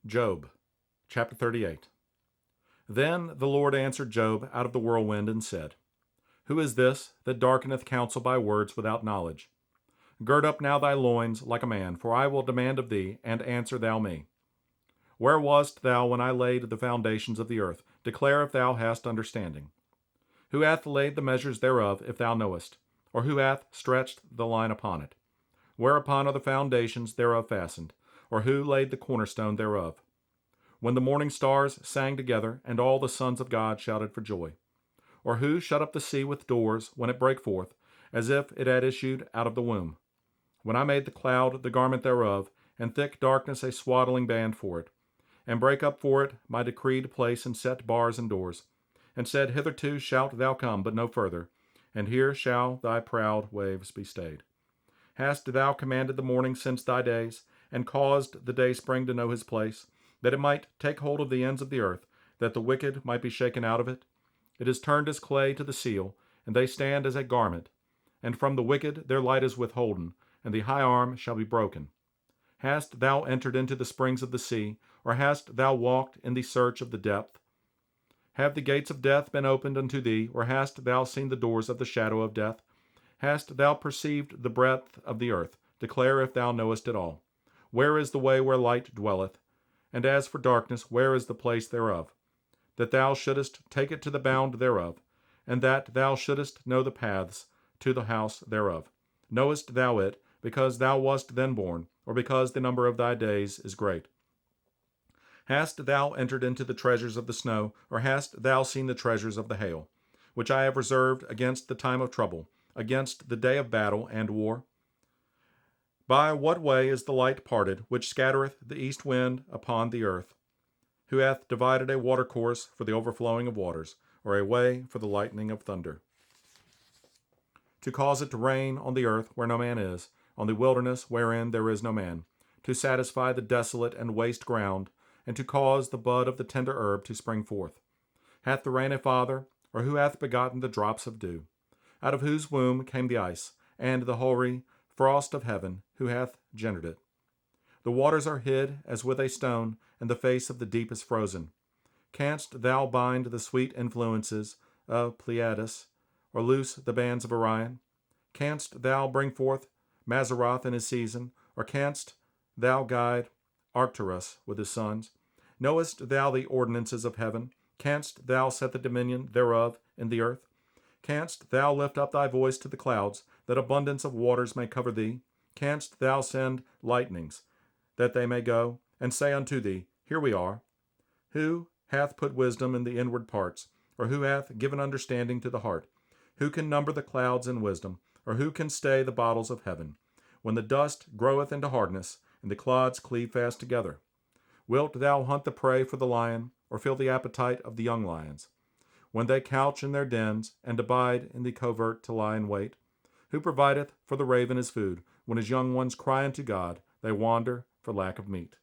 Job, chapter 38. Then the Lord answered Job out of the whirlwind and said, Who is this that darkeneth counsel by words without knowledge? Gird up now thy loins like a man, for I will demand of thee, and answer thou me. Where wast thou when I laid the foundations of the earth? Declare if thou hast understanding. Who hath laid the measures thereof, if thou knowest? Or who hath stretched the line upon it? Whereupon are the foundations thereof fastened? Or who laid the cornerstone thereof? When the morning stars sang together, and all the sons of God shouted for joy? Or who shut up the sea with doors when it brake forth, as if it had issued out of the womb? When I made the cloud the garment thereof, and thick darkness a swaddling band for it, and brake up for it my decreed place, and set bars and doors, and said, Hitherto shalt thou come, but no further, and here shall thy proud waves be stayed. Hast thou commanded the morning since thy days, and caused the day spring to know his place, that it might take hold of the ends of the earth, that the wicked might be shaken out of it? It is turned as clay to the seal, and they stand as a garment. And from the wicked their light is withholden, and the high arm shall be broken. Hast thou entered into the springs of the sea, or hast thou walked in the search of the depth? Have the gates of death been opened unto thee, or hast thou seen the doors of the shadow of death? Hast thou perceived the breadth of the earth? Declare if thou knowest it all. Where is the way where light dwelleth? And as for darkness, where is the place thereof? That thou shouldest take it to the bound thereof, and that thou shouldest know the paths to the house thereof. Knowest thou it, because thou wast then born, or because the number of thy days is great? Hast thou entered into the treasures of the snow, or hast thou seen the treasures of the hail, which I have reserved against the time of trouble, against the day of battle and war? By what way is the light parted, which scattereth the east wind upon the earth? Who hath divided a watercourse for the overflowing of waters, or a way for the lightning of thunder? To cause it to rain on the earth where no man is, on the wilderness wherein there is no man, to satisfy the desolate and waste ground, and to cause the bud of the tender herb to spring forth. Hath the rain a father, or who hath begotten the drops of dew? Out of whose womb came the ice, and the hoary frost of heaven, who hath gendered it? The waters are hid as with a stone, and the face of the deep is frozen. Canst thou bind the sweet influences of Pleiades, or loose the bands of Orion? Canst thou bring forth Mazzaroth in his season, or canst thou guide Arcturus with his sons? Knowest thou the ordinances of heaven? Canst thou set the dominion thereof in the earth? Canst thou lift up thy voice to the clouds, that abundance of waters may cover thee? Canst thou send lightnings, that they may go, and say unto thee, Here we are? Who hath put wisdom in the inward parts, or who hath given understanding to the heart? Who can number the clouds in wisdom, or who can stay the bottles of heaven, when the dust groweth into hardness, and the clods cleave fast together? Wilt thou hunt the prey for the lion, or fill the appetite of the young lions? When they couch in their dens, and abide in the covert to lie in wait? Who provideth for the raven his food? When his young ones cry unto God, they wander for lack of meat.